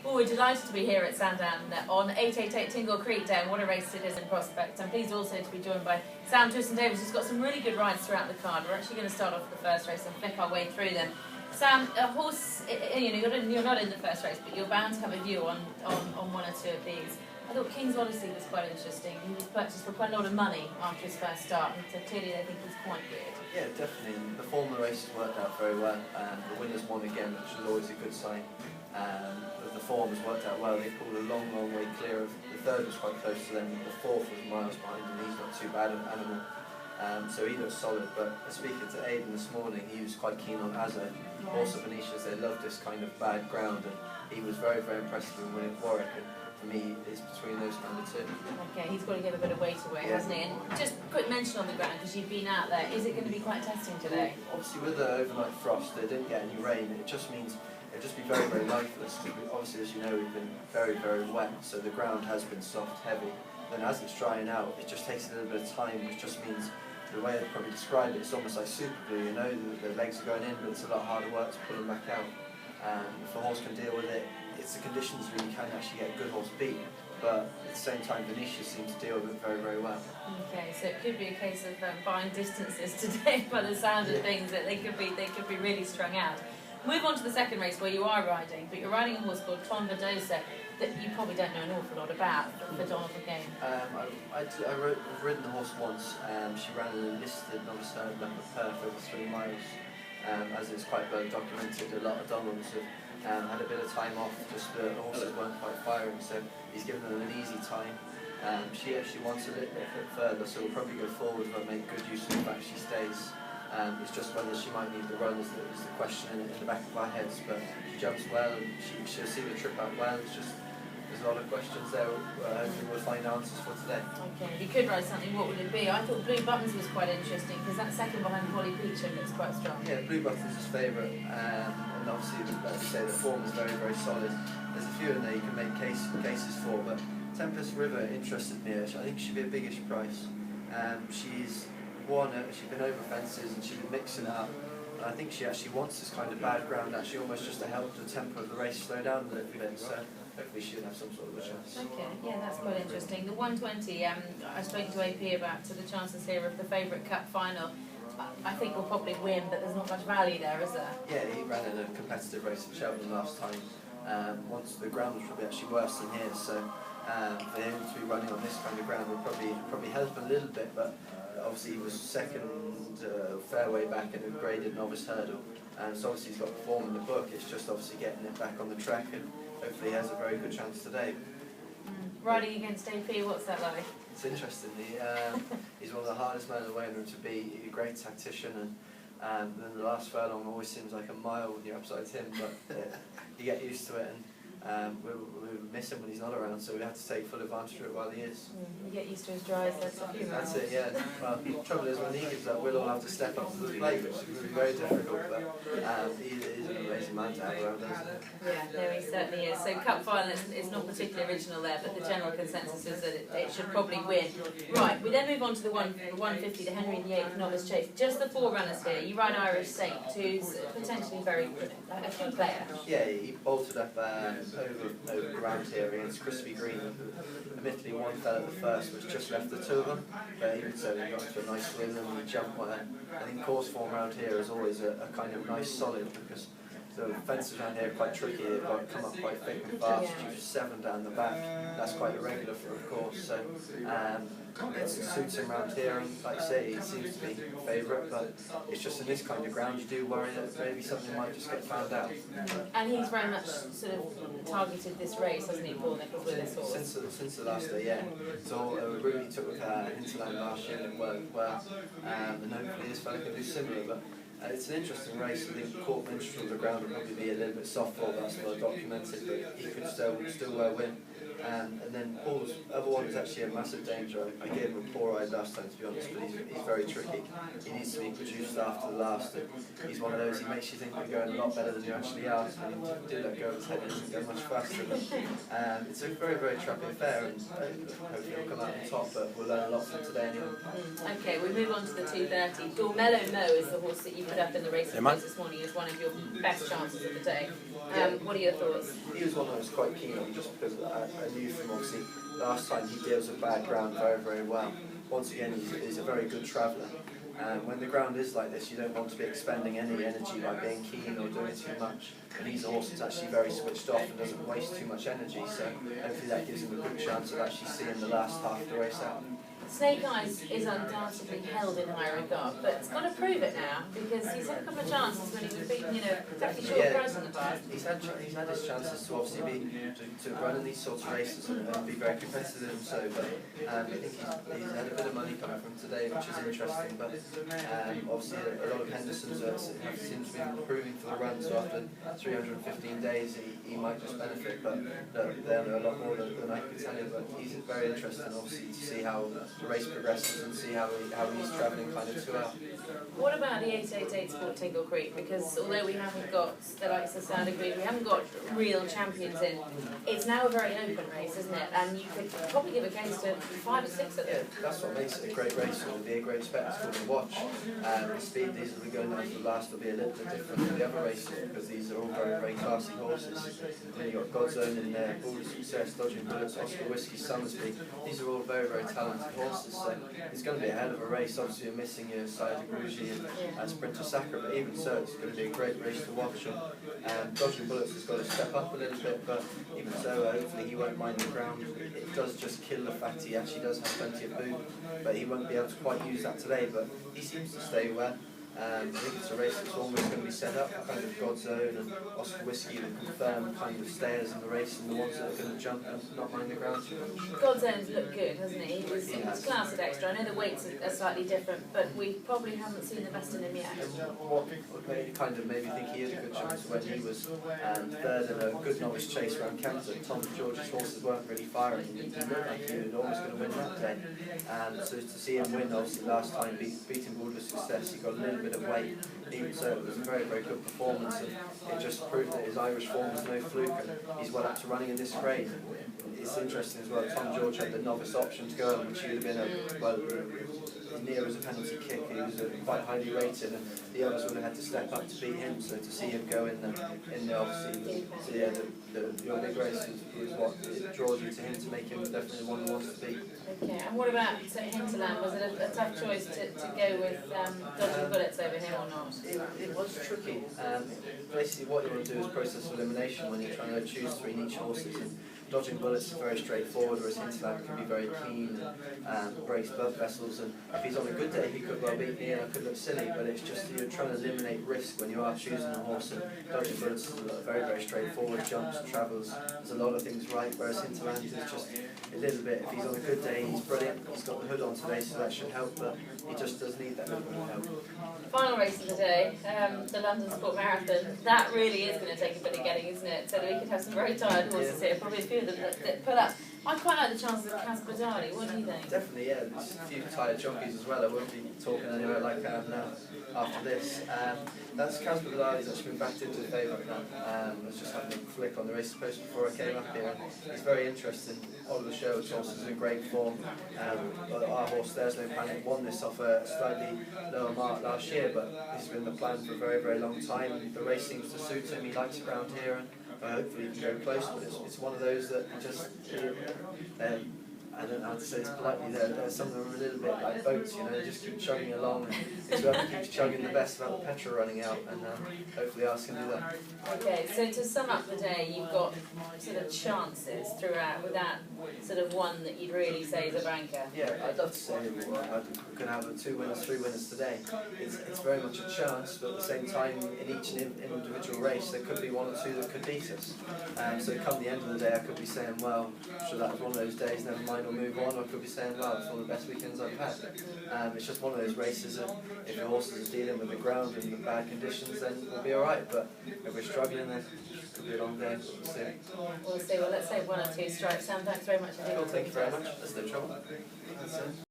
Well, we're delighted to be here at Sandown on 888 Tingle Creek Day, and what a race it is in prospect. I'm pleased also to be joined by Sam, Twis and Davis, who's got some really good rides throughout the card. We're actually going to start off with the first race and flick our way through them. Sam, a horse, you know, you're not in the first race, but you're bound to have a view on one or two of these. I thought King's Odyssey was quite interesting. He was purchased for quite a lot of money after his first start, so clearly they think he's quite good. Yeah, definitely. The form of the race has worked out very well. The winner's won again, which is always a good sign. The form has worked out well. They pulled a long, long way clear of. The third was quite close to them. The fourth was miles behind, and he's not too bad an animal. So he looks solid. But speaking to Aidan this morning, he was quite keen on Azza. Also, Venetia's, they love this kind of bad ground, and he was very, very impressed with winning Warwick. And for me, it's between those kind of two. Okay, he's got to give a bit of weight away, hasn't he? And just a quick mention on the ground, because you've been out there. Is it going to be quite testing today? Obviously, with the overnight frost, they didn't get any rain. It just means it'll just be very, very lifeless. Obviously, as you know, we've been very, very wet, so the ground has been soft, heavy. Then as it's drying out, it just takes a little bit of time, which just means, the way I'd probably describe it, it's almost like super glue. You know, the legs are going in, but it's a lot harder work to pull them back out. If a horse can deal with it, it's the conditions where you can actually get a good horse beat. But at the same time, Venetia seems to deal with it very, very well. Okay, so it could be a case of buying distances today by the sound of things, that they could be really strung out. Move on to the second race where you are riding, but you're riding a horse called Ton Verdosa that you probably don't know an awful lot about for Donald again. I've ridden the horse once. She ran an enlisted novice herd lap of Perth over 3 miles. As it's quite well documented, a lot of Donalds have had a bit of time off, just the horses weren't quite firing, so he's given them an easy time. She actually wants a little bit further, so we'll probably go forward but make good use of the fact she stays. It's just whether she might need the run is the question in the back of our heads, but she jumps well and she'll see the trip out well. It's just, there's a lot of questions there. Hopefully we'll find answers for today. Okay, if you could ride something, what would it be? I thought Blue Buttons was quite interesting, because that second behind Holly Peacham looks quite strong. Yeah, Blue Buttons is favourite, and obviously, like you say, the form is very, very solid. There's a few in there you can make cases for, but Tempest River interested me. I think she'd be a biggish price. She's been over fences and she's been mixing it up. And I think she actually wants this kind of bad ground, actually almost just to help the tempo of the race slow down a little bit. So hopefully she'll have some sort of a chance. Okay, yeah, that's quite interesting. The 120, I spoke to AP about the chances here of the favourite Cup final. I think we'll probably win, but there's not much value there, is there? Yeah, he ran in a competitive race at Cheltenham last time. Once the ground was probably actually worse than here, so for him to be running on this kind of ground would probably help a little bit, but obviously he was second fairway back in a graded novice hurdle, and so obviously he's got the form in the book. It's just obviously getting it back on the track, and hopefully he has a very good chance today. Riding against AP, what's that like? It's interesting. He's one of the hardest men in the way to be. He's a great tactician, and then the last furlong always seems like a mile when you're upside him, but you get used to it, and we miss him when he's not around, so we have to take full advantage of it while he is. You get used to his drives, that's it, yeah. Well, the trouble is when he gives up, we'll all have to step up to the plate, which is going to be very difficult, but he is an amazing man to have around, isn't he? Yeah, no, he certainly is. So Cup final is not particularly original there, but the general consensus is that it should probably win. Right, we then move on to the 150, the Henry VIII Novice Chase. Just the 4 runners here. You ride Irish Saint, who's potentially a good player. Yeah, he bolted up over ground here against Crispy Green. Admittedly, one fell at the first, which just left the 2 of them, but even so, he got into a nice win and he jumped one. I think course form around here is always a kind of nice solid, because the fences around here are quite tricky. They've got to come up quite thick and fast. You 7 down the back. That's quite irregular for a course. So it suits him around here, and like I say, he seems to be favourite. But it's just in this kind of ground, you do worry that maybe something might just get found out. And he's very much sort of targeted this race, hasn't he, Paul Nichols, with this horse? Since the last day, yeah. So a route he took with Hinterland last year and it worked well, and hopefully this fella can do similar. But it's an interesting race. I think Court Minstrel, the ground will probably be a little bit soft for, that's well documented, but he could still win. And then Paul's other one is actually a massive danger. I gave him a poor ride last time, to be honest, but he's very tricky. He needs to be produced after the last. And he's one of those, he makes you think you're going a lot better than you actually are. And he did let go of his head, he doesn't go much faster. But it's a very, very trappy affair, and hopefully he'll come out on top, but we'll learn a lot from today anyway. Okay, we move on to the 230. Dormello Mo is the horse that you've picked up in the racing race this morning as one of your best chances of the day. What are your thoughts? He was one I was quite keen on just because I knew from obviously last time he deals with bad ground very, very well. Once again, he's a very good traveller. When the ground is like this, you don't want to be expending any energy by being keen or doing too much. And he's a horse that's actually very switched off and doesn't waste too much energy, so hopefully that gives him a good chance of actually seeing the last half of the race out. Snake Eyes is undoubtedly held in high regard, but it's got to prove it now because he's had a couple of chances when he was beaten, exactly short price in the past. He's had his chances to obviously to run in these sorts of races and be very competitive and so, but I think he's had a bit of money coming from today, which is interesting. But obviously a lot of Henderson's seems to be improving for the run, so after 315 days he might just benefit. But they'll know a lot more than I can tell you. But he's very interesting, obviously, to see how the race progresses and see how he's travelling kind of 2 hours. What about the 888sport Tingle Creek? Because although we haven't got the likes of Sound Agreed, we haven't got real champions in, it's now a very open race, isn't it? And you could probably give a case to 5 or 6 of them. Yeah, that's what makes it a great race. It will be a great spectacle to watch. The speed these will be going down to the last will be a little bit different than the other races because these are all very, very classy horses. And then you've got Godzone in there, Border Success, Dodging Bullets, Oscar Whiskey, Summersby. These are all very, very talented horses. So it's going to be a hell of a race. Obviously, you're missing your Side of Grugy and Sprinter Sacre, but even so, it's going to be a great race to watch. And Dodging Bullets has got to step up a little bit, but even so, hopefully he won't mind the ground. It does just kill the fat. He actually does have plenty of boot, but he won't be able to quite use that today. But he seems to stay well. I think it's a race that's almost going to be set up kind of Godzone and Oscar Whiskey that confirm kind of stayers in the race and the ones that are going to jump and not mind the ground too much. Godzone's looked good, hasn't he? He was class at extra. I know the weights are slightly different, but we probably haven't seen the best in him yet. What kind of made me think he is a good chance when he was third in a good novice chase around Canada. Tom George's horses weren't really firing. He looked like he was almost going to win that day. So to see him win, obviously last time beating Border Success, he got a little bit of weight. Even so, it was a very, very good performance, and it just proved that his Irish form was no fluke, and he's well up to running in this grade. It's interesting as well, Tom George had the novice option to go on, which would have been near as a penalty kick. He was quite highly rated, and the others would have had to step up to beat him. So to see him go in the obviously, your big race is what it draws you to him to make him definitely one he wants to beat. Okay, and what about Hinterland? Was it a tough choice to go with Dodging Bullets over him or not? It was tricky. Basically, what you want to do is process elimination when you're trying to choose 3 niche horses. And Dodging Bullets is very straightforward, whereas Hinterland can be very keen and breaks blood vessels. And if he's on a good day, he could well beat me and I could look silly, but it's just you're trying to eliminate risk when you are choosing a horse. And Dodging Bullets is very, very straightforward, jumps, travels, there's a lot of things right, whereas Hinterland is just a little bit, if he's on a good day, he's brilliant. He's got the hood on today, so that should help, but he just does need that little bit of help. Final race of the day, the London Sport Marathon. That really is going to take a bit of getting, isn't it? So that we could have some very tired horses here, probably a few of them that pull up. I quite like the chances of Caspadani. What do you think? Definitely, yeah. There's a few tired jockeys as well. I won't be talking anywhere like I am now after this. That's Caspadani's actually been backed into favourite now. I was just having a flick on the race post before I came up here. And he's very interesting. Oliver Sherwood's horse is in great form. Our horse, There's No Panic, won this off a slightly lower mark last year, but this has been the plan for a very, very long time. The race seems to suit him. He likes it around here, and hopefully he can go close, but it's one of those that just, I don't know how to say this politely, some of them are a little bit like boats, they just keep chugging along, and it's whoever keeps chugging the best about the petrol running out, and hopefully ours can do that. Okay, so to sum up the day, you've got sort of chances throughout, with that sort of one that you'd really say is a banker. Yeah, I'd love to say I could have 2 winners, 3 winners today. It's very much a chance, but at the same time, in each individual race, there could be 1 or 2 that could beat us. So come the end of the day, I could be saying, well, sure, that was one of those days, never mind, I'll move on. Or I could be saying, well, it's one of the best weekends I've had. It's just one of those races that if your horses are dealing with the ground and the bad conditions, then we'll be alright. But if we're struggling, then it could be a long day. We'll see. We'll see. Well, let's say 1 or 2 strikes. Sam, thanks very much indeed. Well, thank you very much. That's no trouble.